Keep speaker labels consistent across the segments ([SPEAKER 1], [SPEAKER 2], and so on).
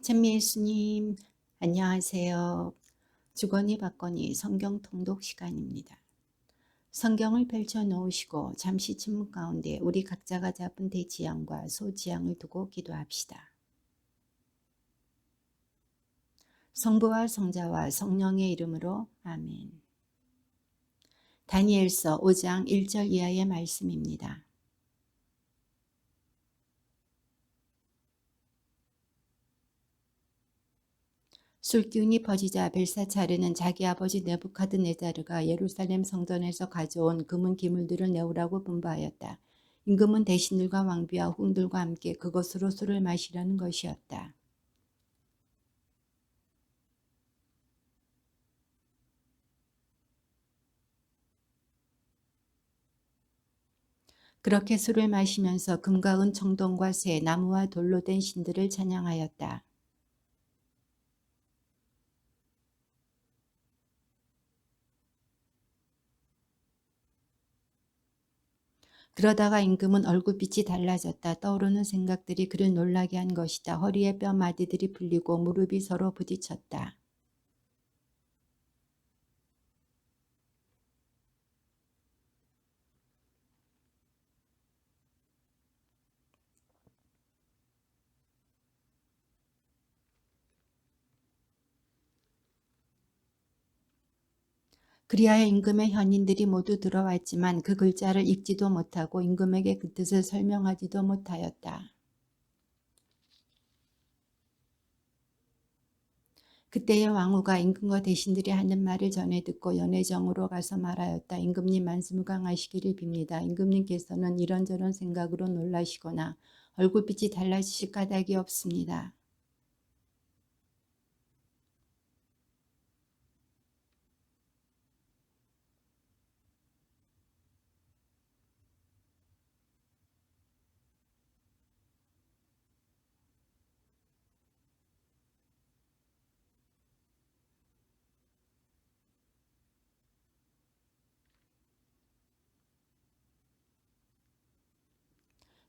[SPEAKER 1] 찬미 예수님, 안녕하세요. 주거니 받거니 성경 통독 시간입니다. 성경을 펼쳐 놓으시고 잠시 침묵 가운데 우리 각자가 잡은 대지향과 소지향을 두고 기도합시다. 성부와 성자와 성령의 이름으로 아멘. 다니엘서 5장 1절 이하의 말씀입니다. 술기운이 퍼지자 벨사차르는 자기 아버지 느부갓네자르가 예루살렘 성전에서 가져온 금은 기물들을 내오라고 분부하였다. 임금은 대신들과 왕비와 후궁들과 함께 그것으로 술을 마시려는 것이었다. 그렇게 술을 마시면서 금과 은, 청동과 새, 나무와 돌로 된 신들을 찬양하였다. 그러다가 임금은 얼굴빛이 달라졌다. 떠오르는 생각들이 그를 놀라게 한 것이다. 허리에 뼈 마디들이 풀리고 무릎이 서로 부딪혔다. 그리하여 임금의 현인들이 모두 들어왔지만 그 글자를 읽지도 못하고 임금에게 그 뜻을 설명하지도 못하였다. 그때의 왕후가 임금과 대신들이 하는 말을 전해 듣고 연회정으로 가서 말하였다. 임금님 만수무강하시기를 빕니다. 임금님께서는 이런저런 생각으로 놀라시거나 얼굴빛이 달라지실 까닭이 없습니다.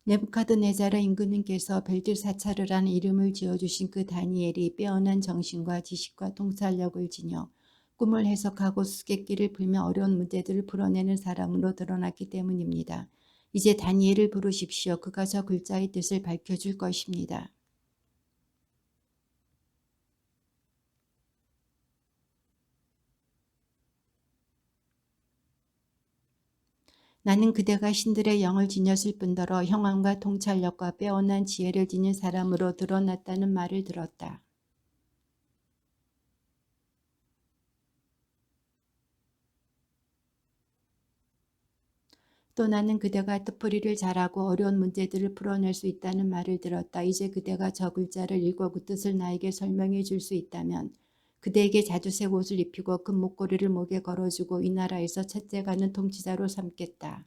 [SPEAKER 1] 느부갓네자르 임금님께서 벨드사차르라는 이름을 지어주신 그 다니엘이 빼어난 정신과 지식과 통찰력을 지녀 꿈을 해석하고 수수께끼를 풀며 어려운 문제들을 풀어내는 사람으로 드러났기 때문입니다. 이제 다니엘을 부르십시오. 그가 저 글자의 뜻을 밝혀줄 것입니다. 나는 그대가 신들의 영을 지녔을 뿐더러 형함과 통찰력과 빼어난 지혜를 지닌 사람으로 드러났다는 말을 들었다. 또 나는 그대가 뜻풀이를 잘하고 어려운 문제들을 풀어낼 수 있다는 말을 들었다. 이제 그대가 저 글자를 읽고 그 뜻을 나에게 설명해 줄 수 있다면 그대에게 자주색 옷을 입히고 금 목걸이를 목에 걸어주고 이 나라에서 첫째 가는 통치자로 삼겠다.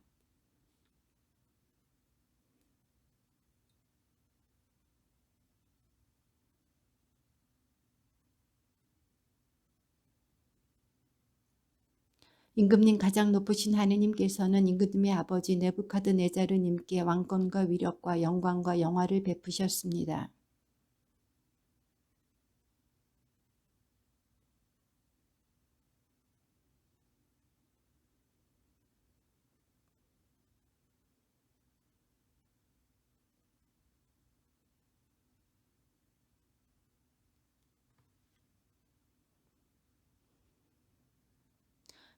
[SPEAKER 1] 임금님 가장 높으신 하느님께서는 임금님의 아버지 느부갓네자르님께 왕권과 위력과 영광과 영화를 베푸셨습니다.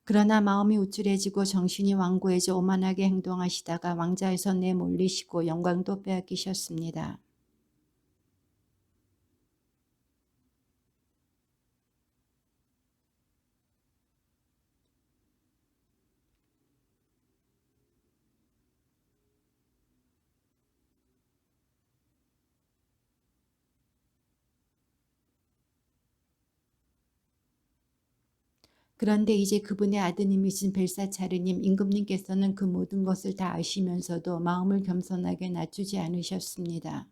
[SPEAKER 1] 그러나 마음이 우쭐해지고 정신이 완고해져 오만하게 행동하시다가 왕자에서 내몰리시고 영광도 빼앗기셨습니다. 그런데 이제 그분의 아드님이신 벨사차르님 임금님께서는 그 모든 것을 다 아시면서도 마음을 겸손하게 낮추지 않으셨습니다.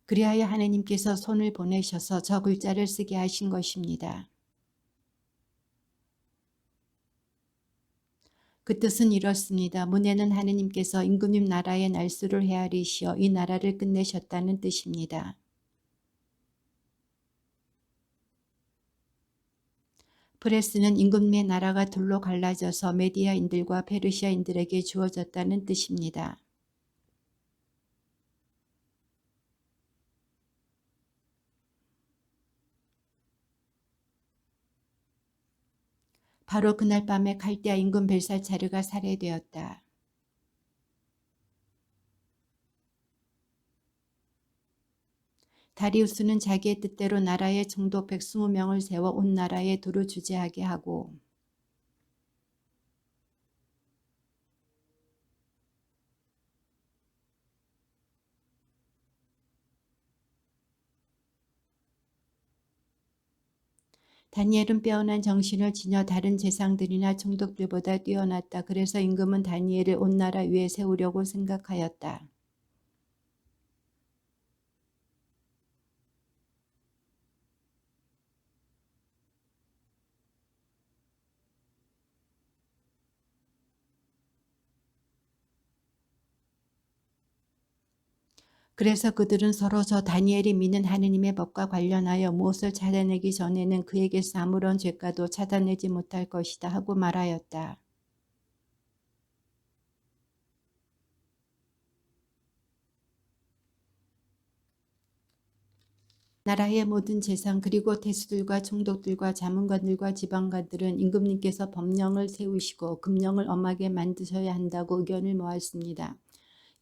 [SPEAKER 1] 그리하여 하느님께서 손을 보내셔서 저 글자를 쓰게 하신 것입니다. 그 뜻은 이렇습니다. 문에는 하느님께서 임금님 나라의 날수를 헤아리시어 이 나라를 끝내셨다는 뜻입니다. 프레스는 임금님의 나라가 둘로 갈라져서 메디아인들과 페르시아인들에게 주어졌다는 뜻입니다. 바로 그날 밤에 칼데아 임금 벨사차르가 살해되었다. 다리우스는 자기의 뜻대로 나라에 총독 120명을 세워 온 나라에 두루 주재하게 하고 다니엘은 빼어난 정신을 지녀 다른 재상들이나 총독들보다 뛰어났다. 그래서 임금은 다니엘을 온 나라 위에 세우려고 생각하였다. 그래서 그들은 서로 저 다니엘이 믿는 하느님의 법과 관련하여 무엇을 찾아내기 전에는 그에게서 아무런 죄가도 찾아내지 못할 것이다 하고 말하였다. 나라의 모든 재상 그리고 대수들과 총독들과 자문관들과 지방관들은 임금님께서 법령을 세우시고 금령을 엄하게 만드셔야 한다고 의견을 모았습니다.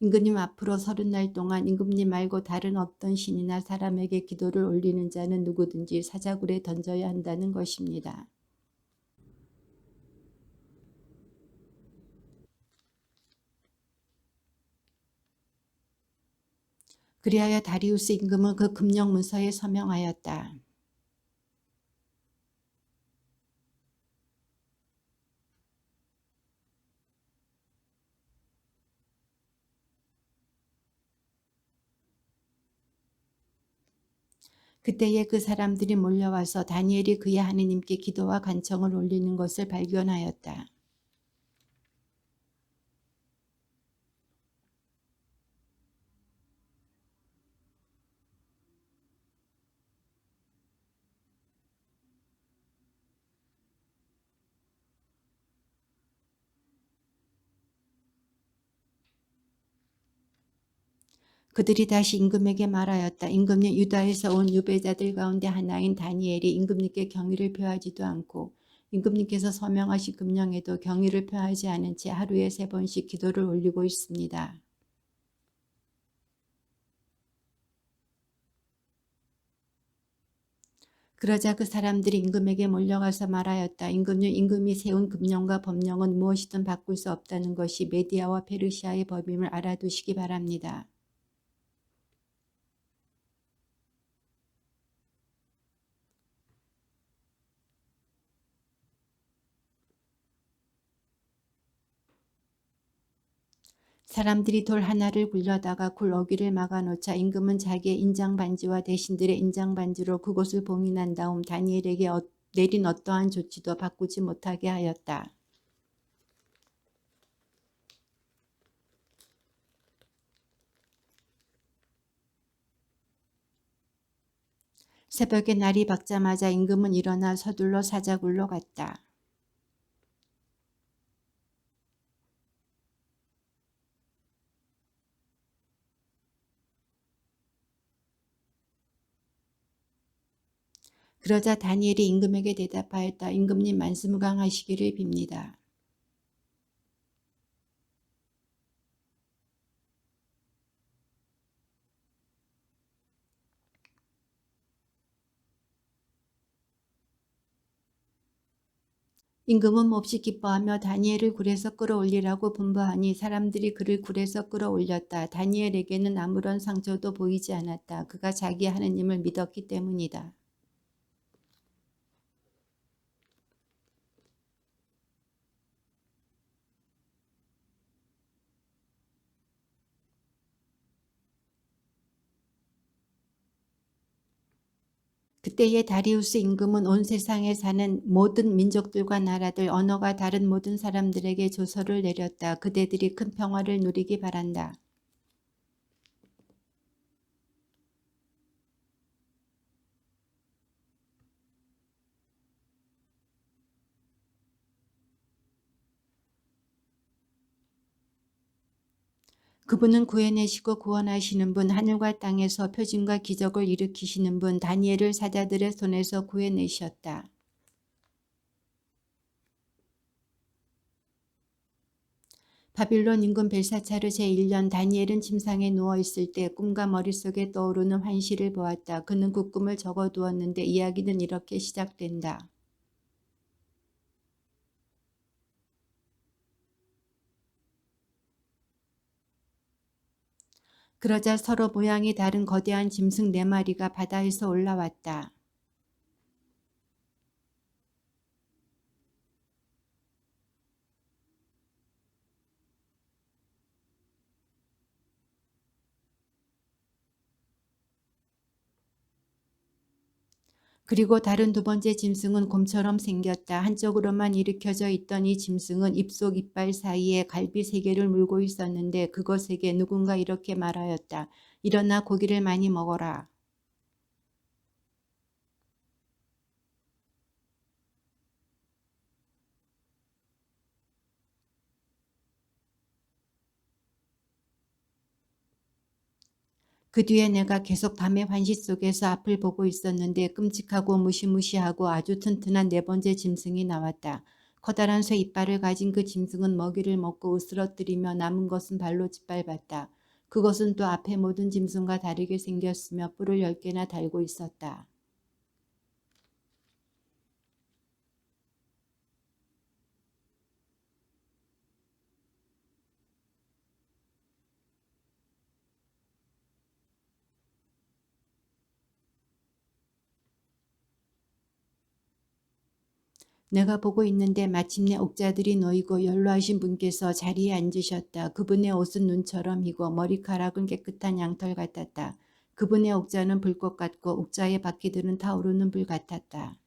[SPEAKER 1] 임금님 앞으로 30날 동안 임금님 말고 다른 어떤 신이나 사람에게 기도를 올리는 자는 누구든지 사자굴에 던져야 한다는 것입니다. 그리하여 다리우스 임금은 그 금령 문서에 서명하였다. 그때에 그 사람들이 몰려와서 다니엘이 그의 하느님께 기도와 간청을 올리는 것을 발견하였다. 그들이 다시 임금에게 말하였다. 임금님, 유다에서 온 유배자들 가운데 하나인 다니엘이 임금님께 경의를 표하지도 않고 임금님께서 서명하신 금령에도 경의를 표하지 않은 채 하루에 3번씩 기도를 올리고 있습니다. 그러자 그 사람들이 임금에게 몰려가서 말하였다. 임금님, 임금이 세운 금령과 법령은 무엇이든 바꿀 수 없다는 것이 메디아와 페르시아의 법임을 알아두시기 바랍니다. 사람들이 돌 하나를 굴려다가 굴 어귀를 막아놓자 임금은 자기의 인장반지와 대신들의 인장반지로 그곳을 봉인한 다음 다니엘에게 내린 어떠한 조치도 바꾸지 못하게 하였다. 새벽에 날이 밝자마자 임금은 일어나 서둘러 사자굴로 갔다. 그러자 다니엘이 임금에게 대답하였다. 임금님 만수무강하시기를 빕니다. 임금은 몹시 기뻐하며 다니엘을 굴에서 끌어올리라고 분부하니 사람들이 그를 굴에서 끌어올렸다. 다니엘에게는 아무런 상처도 보이지 않았다. 그가 자기 하느님을 믿었기 때문이다. 그때의 다리우스 임금은 온 세상에 사는 모든 민족들과 나라들, 언어가 다른 모든 사람들에게 조서를 내렸다. 그대들이 큰 평화를 누리기 바란다. 그분은 구해내시고 구원하시는 분, 하늘과 땅에서 표징과 기적을 일으키시는 분, 다니엘을 사자들의 손에서 구해내셨다. 바빌론 임금 벨사차르 제1년, 다니엘은 침상에 누워있을 때 꿈과 머릿속에 떠오르는 환시를 보았다. 그는 그 꿈을 적어두었는데 이야기는 이렇게 시작된다. 그러자 서로 모양이 다른 거대한 짐승 4마리가 바다에서 올라왔다. 그리고 다른 2번째 짐승은 곰처럼 생겼다. 한쪽으로만 일으켜져 있던 이 짐승은 입속 이빨 사이에 갈비 3개를 물고 있었는데 그것에게 누군가 이렇게 말하였다. 일어나 고기를 많이 먹어라. 그 뒤에 내가 계속 밤의 환시 속에서 앞을 보고 있었는데 끔찍하고 무시무시하고 아주 튼튼한 4번째 짐승이 나왔다. 커다란 쇠 이빨을 가진 그 짐승은 먹이를 먹고 으스러뜨리며 남은 것은 발로 짓밟았다. 그것은 또 앞의 모든 짐승과 다르게 생겼으며 뿔을 10개나 달고 있었다. 내가 보고 있는데 마침내 옥자들이 놓이고 연로하신 분께서 자리에 앉으셨다. 그분의 옷은 눈처럼 희고 머리카락은 깨끗한 양털 같았다. 그분의 옥자는 불꽃 같고 옥자의 바퀴들은 타오르는 불 같았다.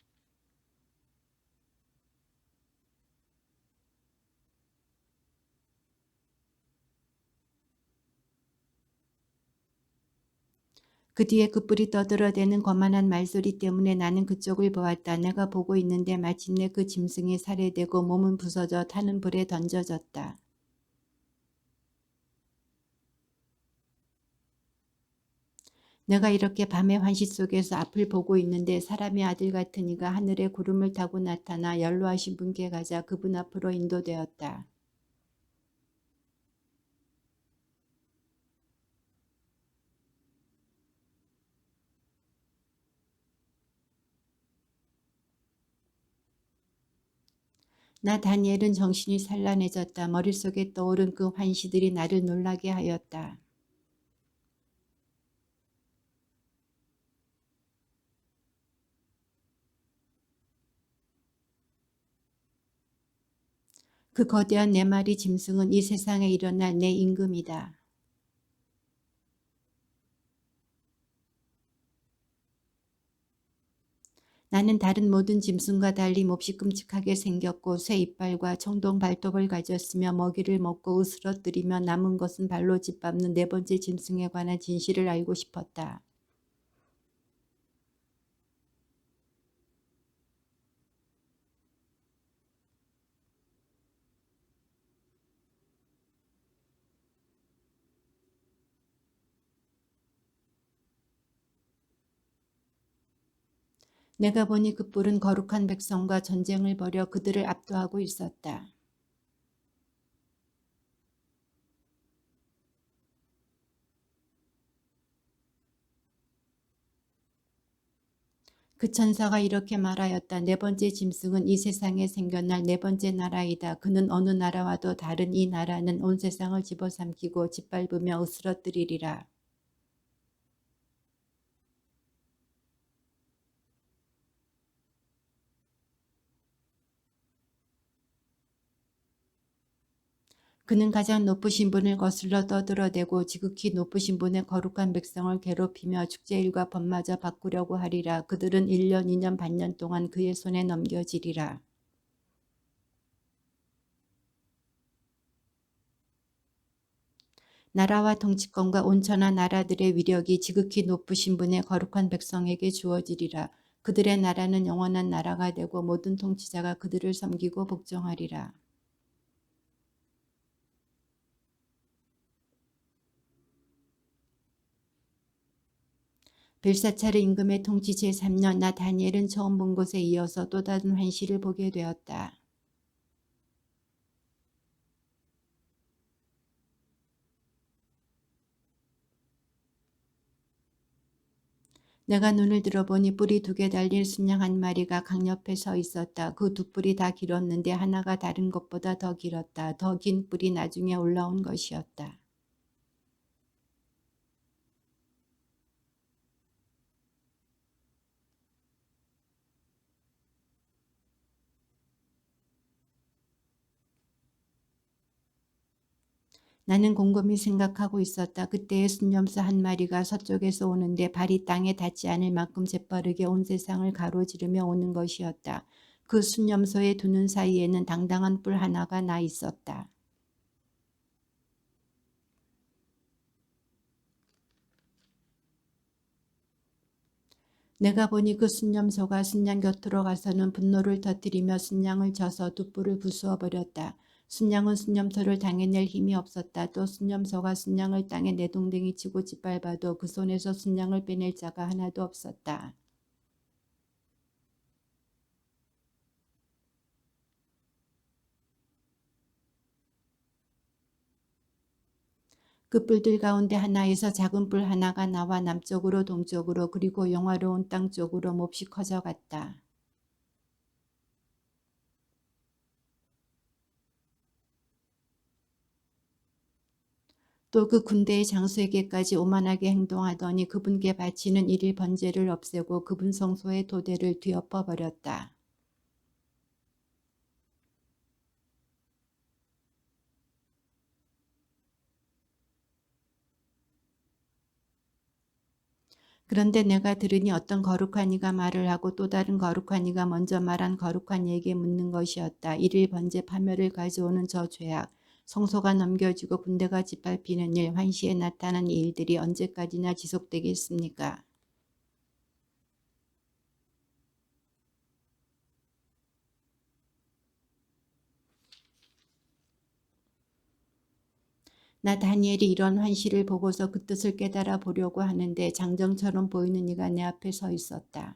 [SPEAKER 1] 그 뒤에 그 뿔이 떠들어대는 거만한 말소리 때문에 나는 그쪽을 보았다. 내가 보고 있는데 마침내 그 짐승이 살해되고 몸은 부서져 타는 불에 던져졌다. 내가 이렇게 밤의 환시 속에서 앞을 보고 있는데 사람의 아들 같은 이가 하늘에 구름을 타고 나타나 연로하신 분께 가자 그분 앞으로 인도되었다. 나 다니엘은 정신이 산란해졌다. 머릿속에 떠오른 그 환시들이 나를 놀라게 하였다. 그 거대한 4마리 짐승은 이 세상에 일어날 내 임금이다. 나는 다른 모든 짐승과 달리 몹시 끔찍하게 생겼고 쇠 이빨과 청동 발톱을 가졌으며 먹이를 먹고 으스러뜨리며 남은 것은 발로 짓밟는 4번째 짐승에 관한 진실을 알고 싶었다. 내가 보니 그 뿔은 거룩한 백성과 전쟁을 벌여 그들을 압도하고 있었다. 그 천사가 이렇게 말하였다. 4번째 짐승은 이 세상에 생겨날 4번째 나라이다. 그는 어느 나라와도 다른 이 나라는 온 세상을 집어삼키고 짓밟으며 으스러뜨리리라. 그는 가장 높으신 분을 거슬러 떠들어대고 지극히 높으신 분의 거룩한 백성을 괴롭히며 축제일과 법마저 바꾸려고 하리라. 그들은 1년 2년 반년 동안 그의 손에 넘겨지리라. 나라와 통치권과 온천한 나라들의 위력이 지극히 높으신 분의 거룩한 백성에게 주어지리라. 그들의 나라는 영원한 나라가 되고 모든 통치자가 그들을 섬기고 복종하리라. 벨사차르 임금의 통치 제3년 나 다니엘은 처음 본 것에 이어서 또 다른 환시를 보게 되었다. 내가 눈을 들어보니 뿔이 2개 달린 순양 한 마리가 강 옆에 서 있었다. 그 두 뿔이 다 길었는데 하나가 다른 것보다 더 길었다. 더 긴 뿔이 나중에 올라온 것이었다. 나는 곰곰이 생각하고 있었다. 그때의 순념소 한 마리가 서쪽에서 오는데 발이 땅에 닿지 않을 만큼 재빠르게 온 세상을 가로지르며 오는 것이었다. 그 순념소의 두 눈 사이에는 당당한 뿔 하나가 나 있었다. 내가 보니 그 순념소가 순양 곁으로 가서는 분노를 터뜨리며 순양을 쳐서 두 뿔을 부수어 버렸다. 순양은 순념소를 당해낼 힘이 없었다. 또 순념소가 순양을 땅에 내동댕이 치고 짓밟아도 그 손에서 순양을 빼낼 자가 하나도 없었다. 그 뿔들 가운데 하나에서 작은 뿔 하나가 나와 남쪽으로 동쪽으로 그리고 영화로운 땅 쪽으로 몹시 커져갔다. 또 그 군대의 장수에게까지 오만하게 행동하더니 그분께 바치는 일일 번제를 없애고 그분 성소의 도대를 뒤엎어 버렸다. 그런데 내가 들으니 어떤 거룩한 이가 말을 하고 또 다른 거룩한 이가 먼저 말한 거룩한 이에게 묻는 것이었다. 일일 번제 파멸을 가져오는 저 죄악, 성소가 넘겨지고 군대가 짓밟히는 일, 환시에 나타난 이 일들이 언제까지나 지속되겠습니까? 나 다니엘이 이런 환시를 보고서 그 뜻을 깨달아 보려고 하는데 장정처럼 보이는 이가 내 앞에 서 있었다.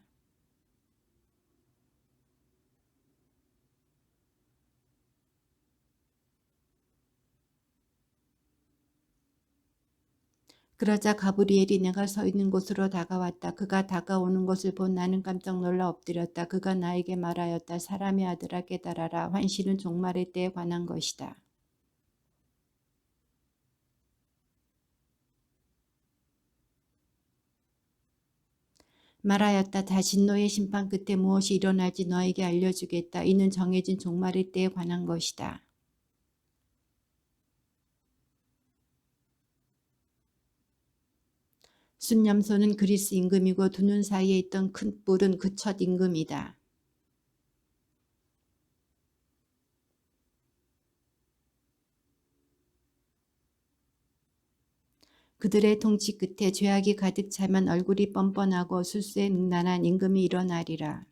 [SPEAKER 1] 그러자 가브리엘이 내가 서 있는 곳으로 다가왔다. 그가 다가오는 것을 본 나는 깜짝 놀라 엎드렸다. 그가 나에게 말하였다. 사람의 아들아 깨달아라. 환시는 종말의 때에 관한 것이다. 말하였다. 다 진노의 심판 끝에 무엇이 일어날지 너에게 알려주겠다. 이는 정해진 종말의 때에 관한 것이다. 순념소는 그리스 임금이고 두 눈 사이에 있던 큰 뿔은 그 첫 임금이다. 그들의 통치 끝에 죄악이 가득 차면 얼굴이 뻔뻔하고 술수에 능란한 임금이 일어나리라.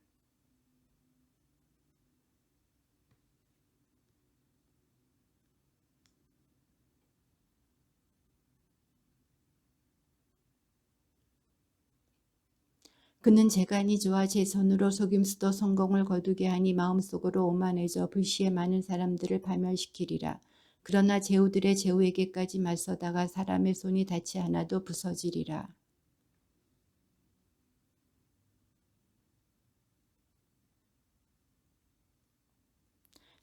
[SPEAKER 1] 그는 재간이 좋아 제 손으로 속임수도 성공을 거두게 하니 마음속으로 오만해져 불시에 많은 사람들을 파멸시키리라. 그러나 제후들의 제후에게까지 맞서다가 사람의 손이 닿지 않아도 부서지리라.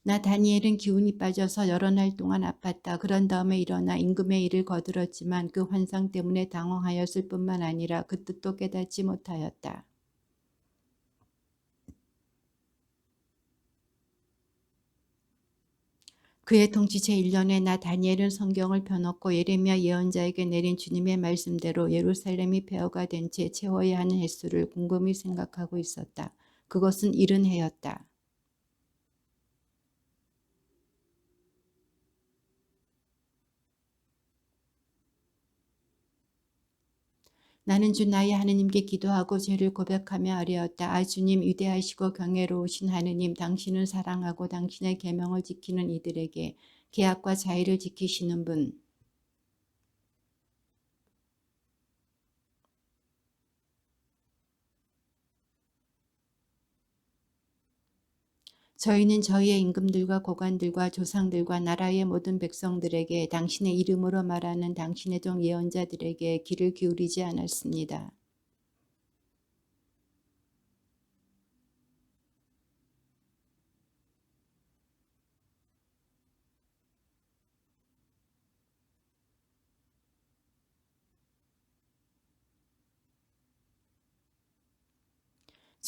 [SPEAKER 1] 나 다니엘은 기운이 빠져서 여러 날 동안 아팠다. 그런 다음에 일어나 임금의 일을 거들었지만 그 환상 때문에 당황하였을 뿐만 아니라 그 뜻도 깨닫지 못하였다. 그의 통치 제1년에 나 다니엘은 성경을 펴놓고 예레미야 예언자에게 내린 주님의 말씀대로 예루살렘이 폐허가 된 채 채워야 하는 횟수를 곰곰이 생각하고 있었다. 그것은 70해였다. 나는 주 나의 하느님께 기도하고 죄를 고백하며 아뢰었다. 아 주님, 위대하시고 경애로우신 하느님, 당신은 사랑하고 당신의 계명을 지키는 이들에게 계약과 자의를 지키시는 분. 저희는 저희의 임금들과 고관들과 조상들과 나라의 모든 백성들에게 당신의 이름으로 말하는 당신의 종 예언자들에게 귀를 기울이지 않았습니다.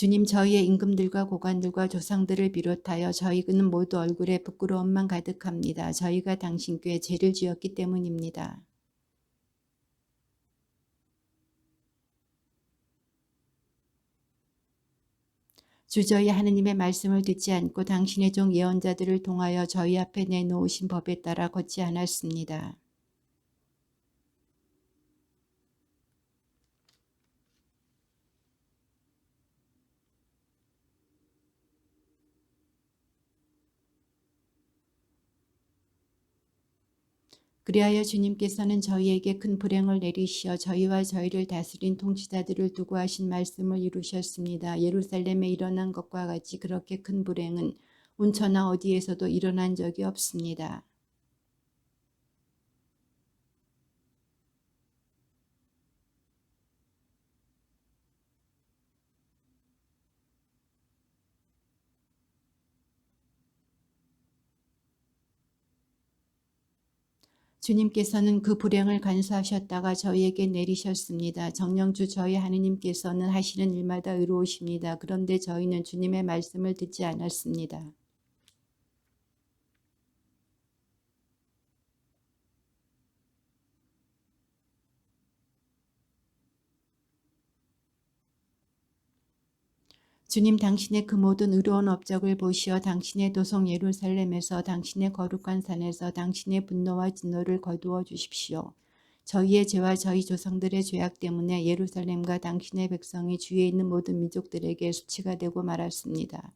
[SPEAKER 1] 주님, 저희의 임금들과 고관들과 조상들을 비롯하여 저희는 모두 얼굴에 부끄러움만 가득합니다. 저희가 당신께 죄를 지었기 때문입니다. 주 저희 하느님의 말씀을 듣지 않고 당신의 종 예언자들을 통하여 저희 앞에 내놓으신 법에 따라 걷지 않았습니다. 그리하여 주님께서는 저희에게 큰 불행을 내리시어 저희와 저희를 다스린 통치자들을 두고 하신 말씀을 이루셨습니다. 예루살렘에 일어난 것과 같이 그렇게 큰 불행은 온천하 어디에서도 일어난 적이 없습니다. 주님께서는 그 불행을 간수하셨다가 저희에게 내리셨습니다. 정녕 주 저희 하느님께서는 하시는 일마다 의로우십니다. 그런데 저희는 주님의 말씀을 듣지 않았습니다. 주님, 당신의 그 모든 의로운 업적을 보시어 당신의 도성 예루살렘에서 당신의 거룩한 산에서 당신의 분노와 진노를 거두어 주십시오. 저희의 죄와 저희 조상들의 죄악 때문에 예루살렘과 당신의 백성이 주위에 있는 모든 민족들에게 수치가 되고 말았습니다.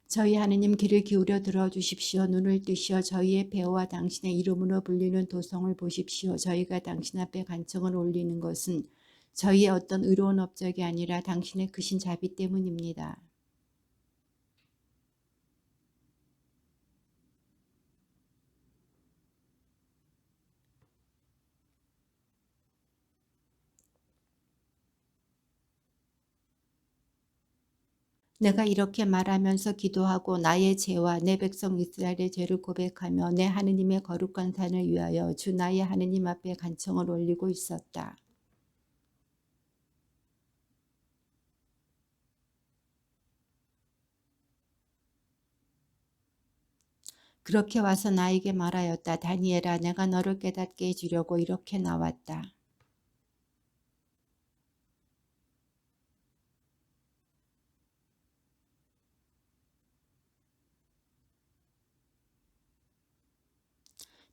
[SPEAKER 1] 저희 하느님, 귀를 기울여 들어주십시오. 눈을 뜨시어 저희의 폐허와 당신의 이름으로 불리는 도성을 보십시오. 저희가 당신 앞에 간청을 올리는 것은 저희의 어떤 의로운 업적이 아니라 당신의 크신 자비 때문입니다. 내가 이렇게 말하면서 기도하고 나의 죄와 내 백성 이스라엘의 죄를 고백하며 내 하느님의 거룩한 산을 위하여 주 나의 하느님 앞에 간청을 올리고 있었다. 그렇게 와서 나에게 말하였다. 다니엘아, 내가 너를 깨닫게 해주려고 이렇게 나왔다.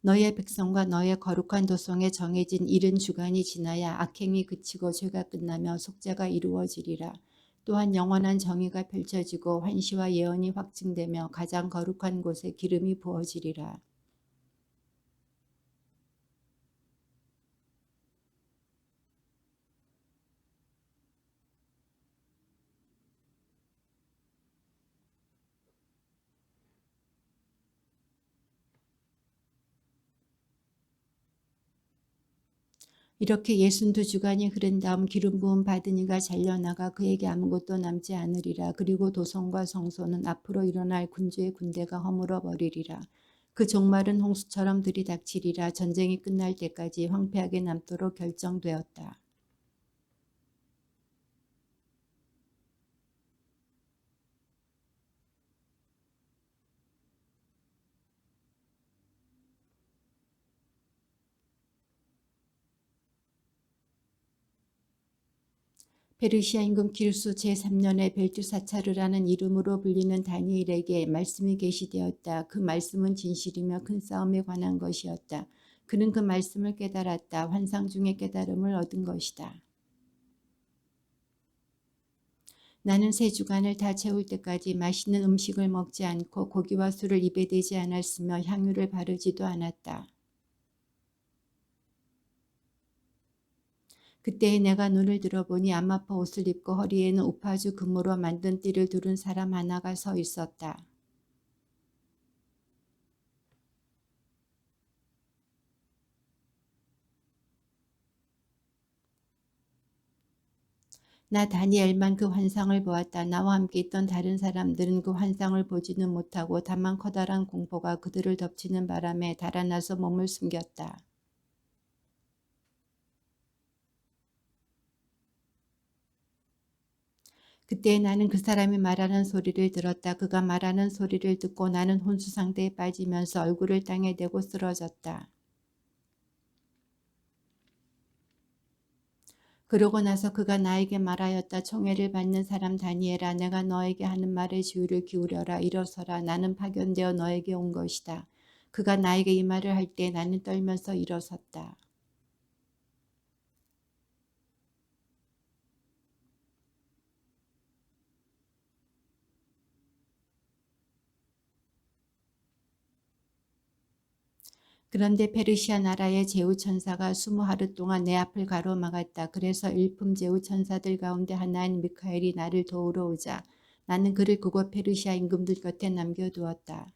[SPEAKER 1] 너의 백성과 너의 거룩한 도성에 정해진 70주간이 지나야 악행이 그치고 죄가 끝나며 속죄가 이루어지리라. 또한 영원한 정의가 펼쳐지고 환시와 예언이 확증되며 가장 거룩한 곳에 기름이 부어지리라. 이렇게 62주간이 흐른 다음 기름 부음 받은 이가 잘려나가 그에게 아무것도 남지 않으리라. 그리고 도성과 성소는 앞으로 일어날 군주의 군대가 허물어 버리리라. 그 종말은 홍수처럼 들이닥치리라. 전쟁이 끝날 때까지 황폐하게 남도록 결정되었다. 페르시아 임금 기르수 제3년에 벨드사차르라는 이름으로 불리는 다니엘에게 말씀이 계시되었다. 그 말씀은 진실이며 큰 싸움에 관한 것이었다. 그는 그 말씀을 깨달았다. 환상 중에 깨달음을 얻은 것이다. 나는 3주간을 다 채울 때까지 맛있는 음식을 먹지 않고 고기와 술을 입에 대지 않았으며 향유를 바르지도 않았다. 그때에 내가 눈을 들어보니 암마파 옷을 입고 허리에는 우파주 금으로 만든 띠를 두른 사람 하나가 서 있었다. 나 다니엘만 그 환상을 보았다. 나와 함께 있던 다른 사람들은 그 환상을 보지는 못하고 다만 커다란 공포가 그들을 덮치는 바람에 달아나서 몸을 숨겼다. 그때 나는 그 사람이 말하는 소리를 들었다. 그가 말하는 소리를 듣고 나는 혼수 상태에 빠지면서 얼굴을 땅에 대고 쓰러졌다. 그러고 나서 그가 나에게 말하였다. 총애를 받는 사람 다니엘아, 내가 너에게 하는 말에 주의를 기울여라. 일어서라. 나는 파견되어 너에게 온 것이다. 그가 나에게 이 말을 할 때 나는 떨면서 일어섰다. 그런데 페르시아 나라의 제후 천사가 20하루 동안 내 앞을 가로막았다. 그래서 일품 제후 천사들 가운데 하나인 미카엘이 나를 도우러 오자 나는 그를 그곳 페르시아 임금들 곁에 남겨두었다.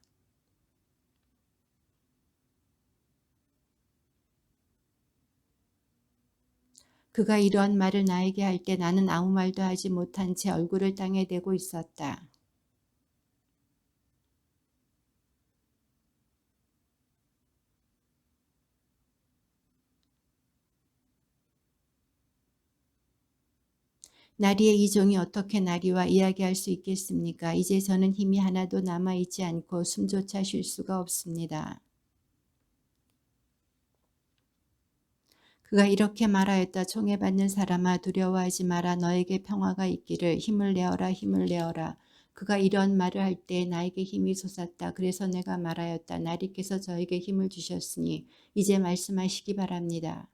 [SPEAKER 1] 그가 이러한 말을 나에게 할 때 나는 아무 말도 하지 못한 채 얼굴을 땅에 대고 있었다. 나리의 이 종이 어떻게 나리와 이야기할 수 있겠습니까? 이제 저는 힘이 하나도 남아있지 않고 숨조차 쉴 수가 없습니다. 그가 이렇게 말하였다. 총애받는 사람아, 두려워하지 마라. 너에게 평화가 있기를. 힘을 내어라, 힘을 내어라. 그가 이런 말을 할 때 나에게 힘이 솟았다. 그래서 내가 말하였다. 나리께서 저에게 힘을 주셨으니 이제 말씀하시기 바랍니다.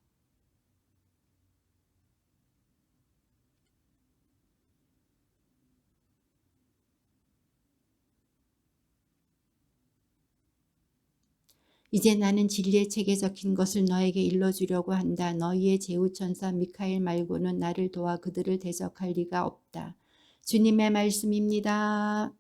[SPEAKER 1] 이제 나는 진리의 책에 적힌 것을 너에게 일러주려고 한다. 너희의 제후천사 미카엘 말고는 나를 도와 그들을 대적할 리가 없다. 주님의 말씀입니다.